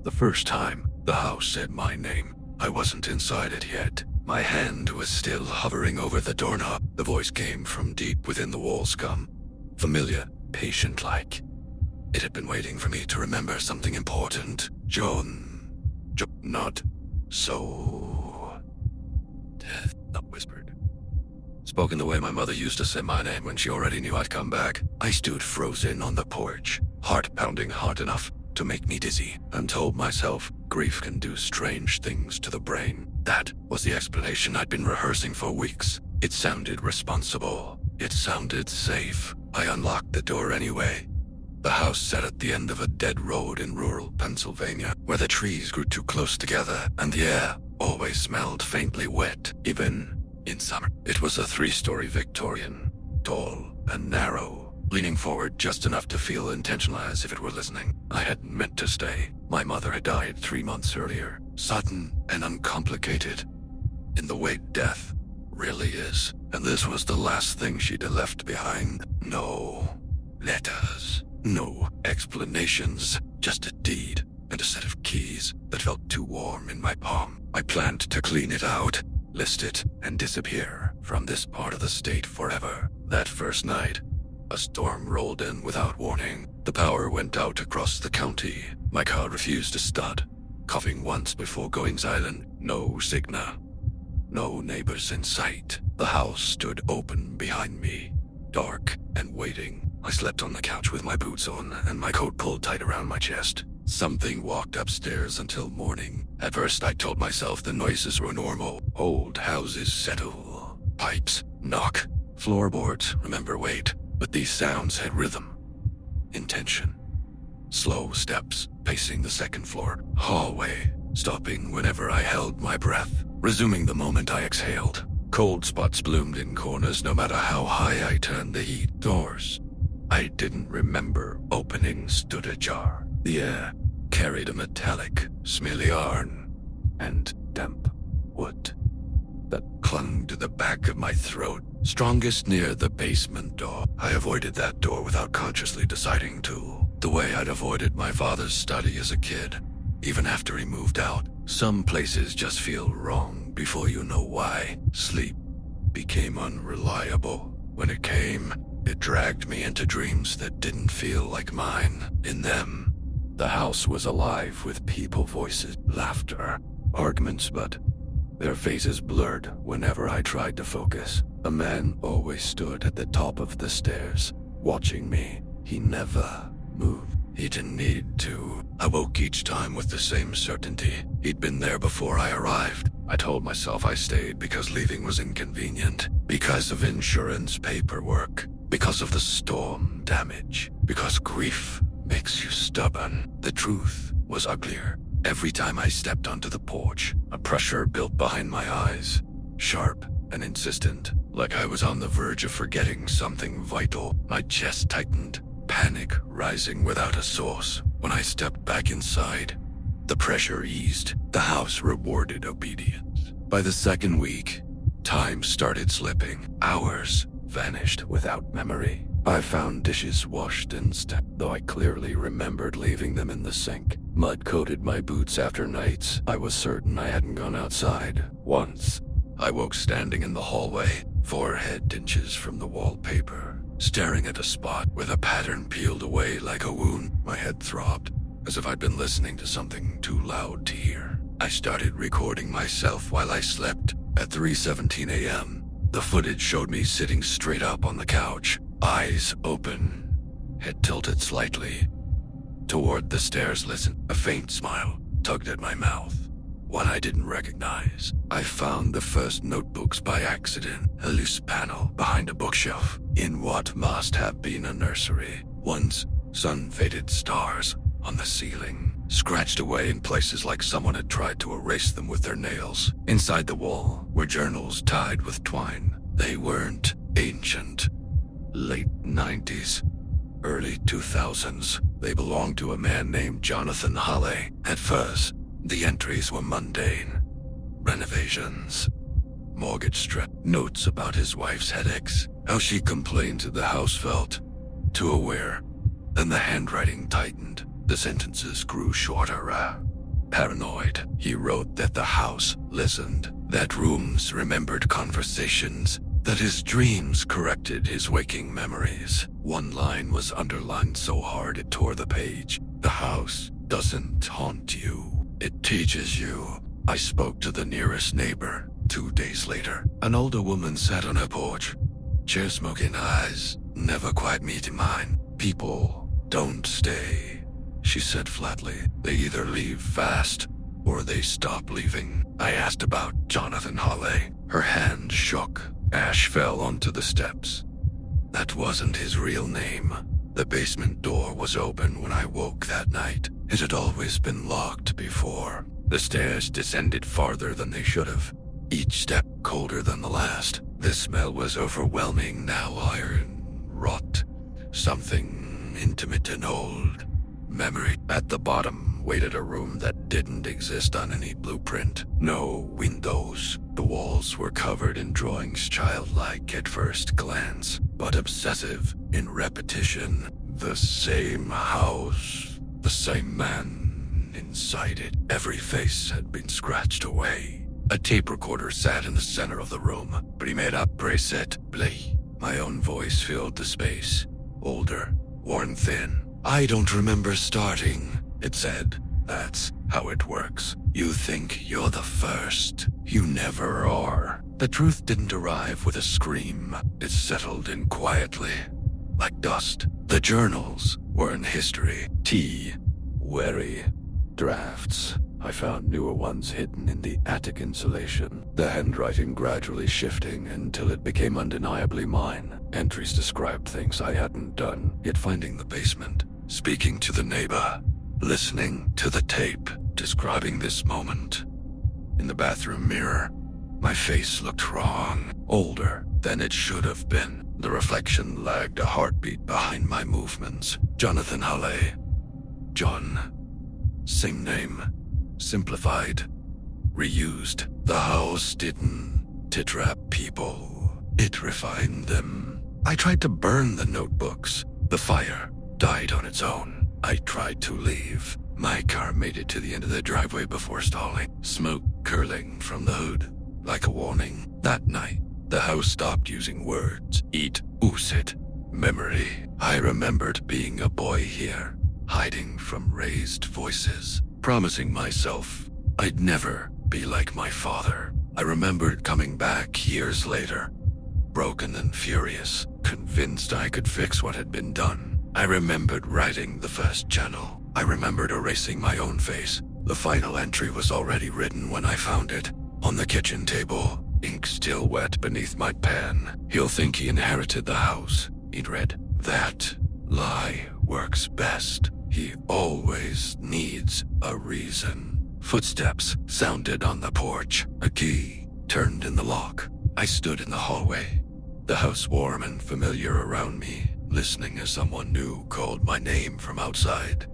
The first time the house said my name, I wasn't inside it yet. My hand was still hovering over the doorknob. The voice came from deep within the wall scum. Familiar, patient-like. It had been waiting for me to remember something important. Not so. Death, not whispered. Spoken the way my mother used to say my name when she already knew I'd come back. I stood frozen on the porch, heart pounding hard enough to make me dizzy, and told myself grief can do strange things to the brain. That was the explanation I'd been rehearsing for weeks. It sounded responsible. It sounded safe. I unlocked the door anyway. The house sat at the end of a dead road in rural Pennsylvania, where the trees grew too close together, and the air always smelled faintly wet, even in summer. It was a 3-story Victorian, tall and narrow, leaning forward just enough to feel intentional, as if it were listening. I hadn't meant to stay. My mother had died 3 months earlier, sudden and uncomplicated, in the way death really is, and this was the last thing she'd left behind. No letters, no explanations, just a deed and a set of keys that felt too warm in my palm. I planned to clean it out, list it, and disappear from this part of the state forever. That first night, a storm rolled in without warning. The power went out across the county. My car refused to start, coughing once before going silent. No signal. No neighbors in sight. The house stood open behind me, dark and waiting. I slept on the couch with my boots on and my coat pulled tight around my chest. Something walked upstairs until morning. At first I told myself the noises were normal. Old houses settle. Pipes knock. Floorboards remember weight. But these sounds had rhythm, intention. Slow steps pacing the second floor hallway, stopping whenever I held my breath, resuming the moment I exhaled. Cold spots bloomed in corners no matter how high I turned the heat. Doors I didn't remember opening stood ajar. The air carried a metallic, smelly yarn and damp wood that clung to the back of my throat, strongest near the basement door. I avoided that door without consciously deciding to, the way I'd avoided my father's study as a kid. Even after he moved out, some places just feel wrong before you know why. Sleep became unreliable. When it came, it dragged me into dreams that didn't feel like mine. In them, the house was alive with people, voices, laughter, arguments, but their faces blurred whenever I tried to focus. A man always stood at the top of the stairs, watching me. He never moved. He didn't need to. I woke each time with the same certainty. He'd been there before I arrived. I told myself I stayed because leaving was inconvenient, because of insurance paperwork, because of the storm damage, because grief makes you stubborn. The truth was uglier. Every time I stepped onto the porch, a pressure built behind my eyes, sharp and insistent, like I was on the verge of forgetting something vital. My chest tightened, panic rising without a source. When I stepped back inside, the pressure eased. The house rewarded obedience. By the second week, time started slipping. Hours vanished without memory. I found dishes washed instead, though I clearly remembered leaving them in the sink. Mud coated my boots after nights I was certain I hadn't gone outside. Once, I woke standing in the hallway, 4 head inches from the wallpaper, staring at a spot with a pattern peeled away like a wound. My head throbbed, as if I'd been listening to something too loud to hear. I started recording myself while I slept. At 3:17 a.m., the footage showed me sitting straight up on the couch, eyes open, head tilted slightly toward the stairs. Listen, a faint smile tugged at my mouth, one I didn't recognize. I found the first notebooks by accident, a loose panel behind a bookshelf in what must have been a nursery. Once, sun-faded stars on the ceiling, scratched away in places like someone had tried to erase them with their nails. Inside the wall were journals tied with twine. They weren't ancient. Late 90s, early 2000s. They belonged to a man named Jonathan Holley. At first, the entries were mundane. Renovations, mortgage stress, notes about his wife's headaches, how she complained the house felt too aware. Then the handwriting tightened. The sentences grew shorter. paranoid. He wrote that the house listened, that rooms remembered conversations, that his dreams corrected his waking memories. One line was underlined so hard it tore the page. The house doesn't haunt you, it teaches you. I spoke to the nearest neighbor. 2 days later, an older woman sat on her porch. Chair-smoking eyes, never quite meeting mine. People don't stay, she said flatly. They either leave fast, or they stop leaving. I asked about Jonathan Hawley. Her hand shook. Ash fell onto the steps. That wasn't his real name. The basement door was open when I woke that night. It had always been locked before. The stairs descended farther than they should have, each step colder than the last. The smell was overwhelming now, iron, rot, something intimate and old. Memory. At the bottom waited a room that didn't exist on any blueprint. No windows. The walls were covered in drawings, childlike at first glance, but obsessive in repetition. The same house, the same man inside it. Every face had been scratched away. A tape recorder sat in the center of the room. Primera preset, play. My own voice filled the space. Older, worn thin. I don't remember starting, it said. That's how it works. You think you're the first. You never are. The truth didn't arrive with a scream. It settled in quietly, like dust. The journals were in history. Tea, wary, drafts. I found newer ones hidden in the attic insulation, the handwriting gradually shifting until it became undeniably mine. Entries described things I hadn't done, yet finding the basement, speaking to the neighbor, listening to the tape, describing this moment. In the bathroom mirror, my face looked wrong, older than it should have been. The reflection lagged a heartbeat behind my movements. Jonathan Hawley. John. Same name. Simplified. Reused. The house didn't trap people. It refined them. I tried to burn the notebooks. The fire died on its own. I tried to leave. My car made it to the end of the driveway before stalling. Smoke curling from the hood, like a warning. That night, the house stopped using words. Eat, oosit, memory. I remembered being a boy here, hiding from raised voices, promising myself I'd never be like my father. I remembered coming back years later, broken and furious, convinced I could fix what had been done. I remembered writing the first journal. I remembered erasing my own face. The final entry was already written when I found it. On the kitchen table, ink still wet beneath my pen. He'll think he inherited the house, he'd read. That lie works best. He always needs a reason. Footsteps sounded on the porch. A key turned in the lock. I stood in the hallway, the house warm and familiar around me, listening as someone new called my name from outside.